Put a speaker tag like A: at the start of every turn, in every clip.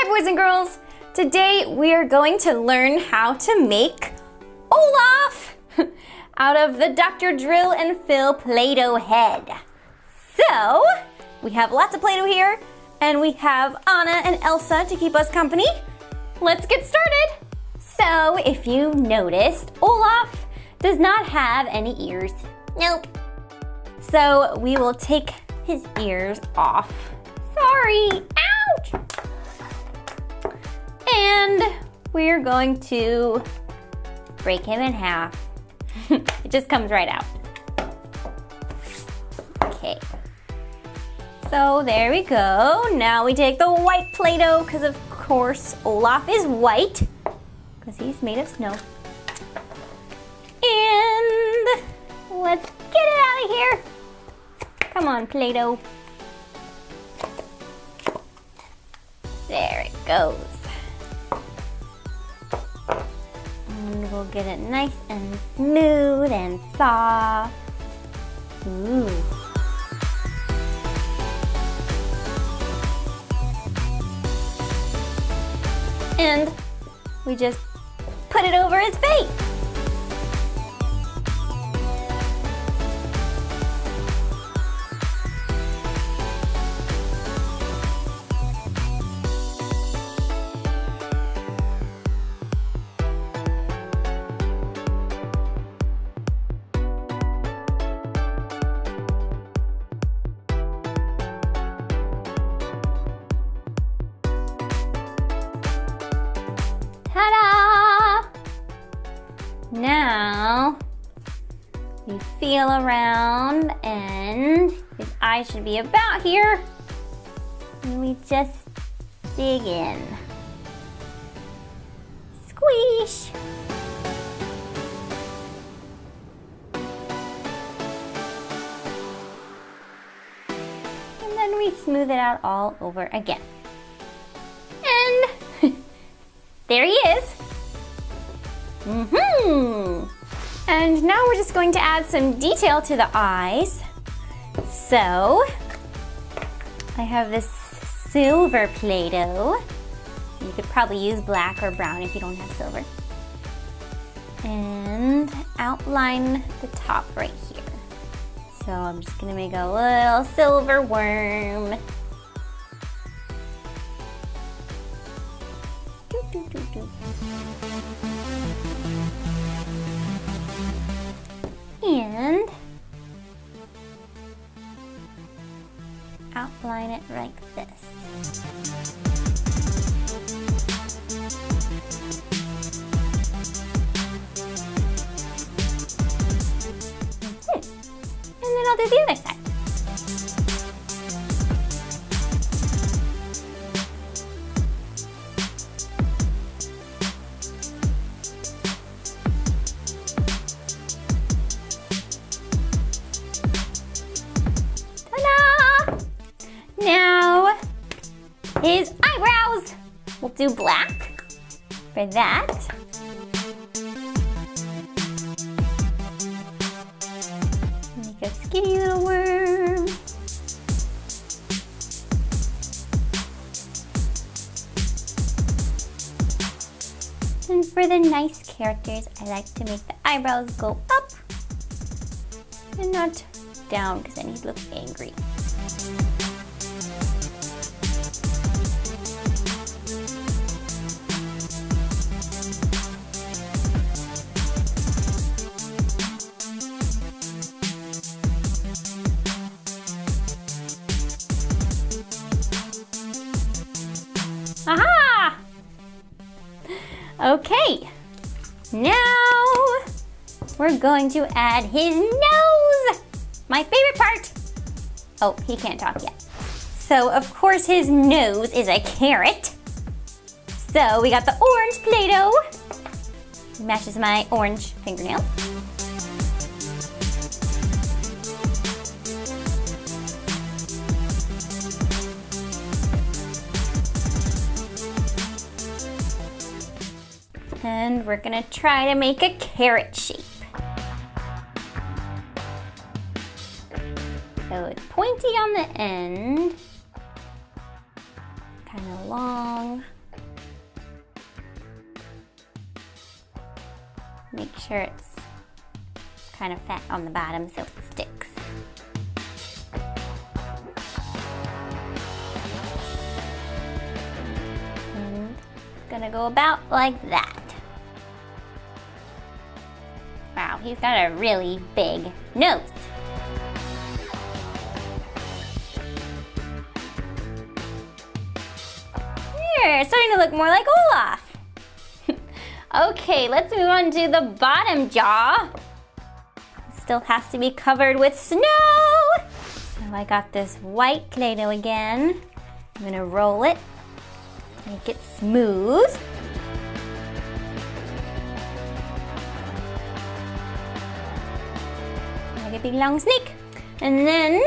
A: boys and girls! Today we are going to learn how to make Olaf out of the Dr. Drill and Fill Play-Doh head. So, we have lots of Play-Doh here, and we have Anna and Elsa to keep us company. Let's get started! So, if you noticed, Olaf does not have any ears. Nope. So, we will take his ears off. Sorry! Ouch! And we're going to break him in half. It just comes right out. Okay. So there we go. Now we take the white Play-Doh, because of course Olaf is white, because he's made of snow. And let's get it out of here. Come on, Play-Doh. There it goes. And we'll get it nice and smooth and soft. Ooh. And we just put it over his face. Ta-da! Now, we feel around and his eyes should be about here. And we just dig in. Squish! And then we smooth it out all over again. And there he is. And now we're just going to add some detail to the eyes. So, I have this silver Play-Doh. You could probably use black or brown if you don't have silver. And outline the top right here. So I'm just gonna make a little silver worm. And outline it like this. That's it. And then I'll do the other side. Now, his eyebrows. We'll do black for that. Make a skinny little worm. And for the nice characters, I like to make the eyebrows go up and not down, because then he looks angry. Aha! Okay, now we're going to add his nose, my favorite part. Oh, he can't talk yet. So of course his nose is a carrot. So we got the orange Play-Doh. Matches my orange fingernail. And we're gonna try to make a carrot shape. So it's pointy on the end, kind of long, Make sure it's kind of fat on the bottom so it sticks. And it's gonna go about like that. Wow, he's got a really big nose. There, it's starting to look more like Olaf. Okay, let's move on to the bottom jaw. Still has to be covered with snow. So I got this white Play-Doh again. I'm gonna roll it, make it smooth. Like a big long snake. And then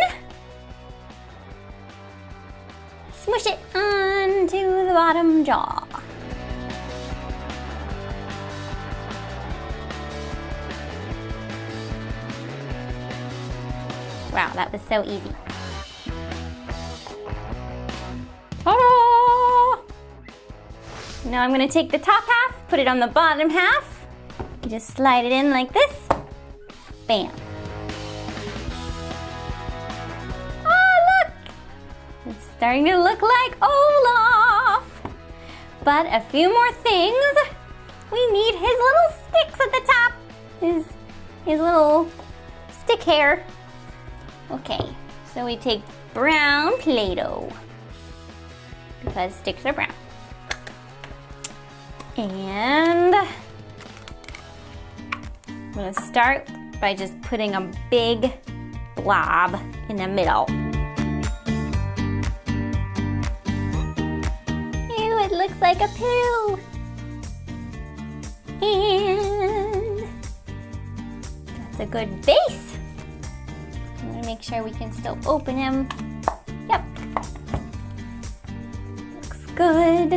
A: smush it onto the bottom jaw. Wow, that was so easy. Ta-da! Now I'm gonna take the top half, put it on the bottom half. You just slide it in like this. Bam. Oh, look! It's starting to look like Olaf. But a few more things. We need his little sticks at the top. His little stick hair. Okay, so we take brown Play-Doh because sticks are brown. And I'm gonna start by just putting a big blob in the middle. Ew, it looks like a poo. And that's a good base. I'm gonna make sure we can still open him. Yep. Looks good.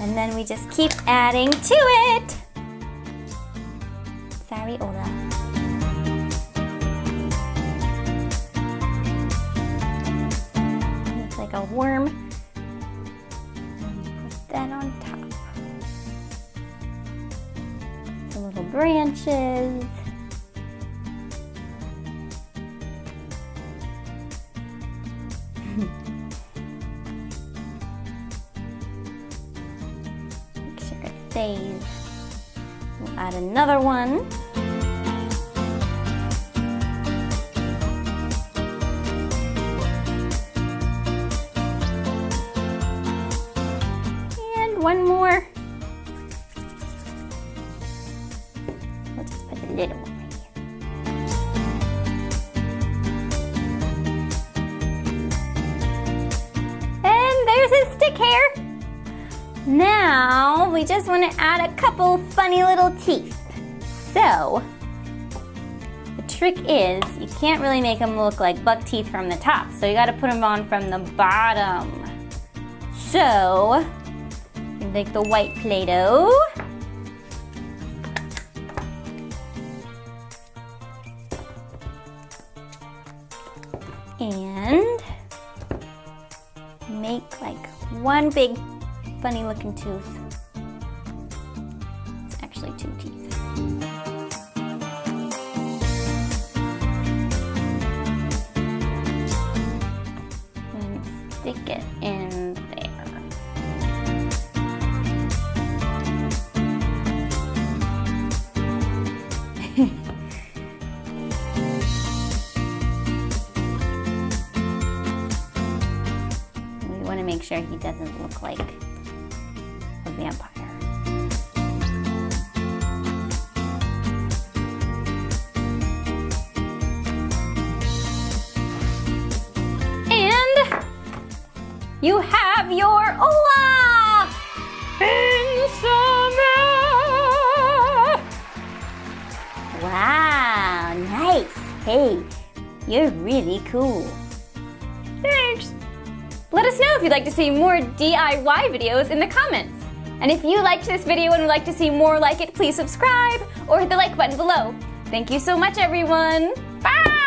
A: And then we just keep adding to it. Sorry, Olaf. Looks like a worm. And put that on top. The little branches. Make sure it stays. We'll add another one. And one more. We'll just put the little one. His stick hair. Now we just want to add a couple funny little teeth. So the trick is you can't really make them look like buck teeth from the top. So you got to put them on from the bottom. So you take the white Play-Doh. And make like one big funny looking tooth. It's actually two teeth. And stick it in there. Make sure he doesn't look like a vampire. And you have your Olaf in summer. Wow, nice. Hey, you're really cool. Thanks. Let us know if you'd like to see more DIY videos in the comments. And if you liked this video and would like to see more like it, please subscribe or hit the like button below. Thank you so much, everyone. Bye!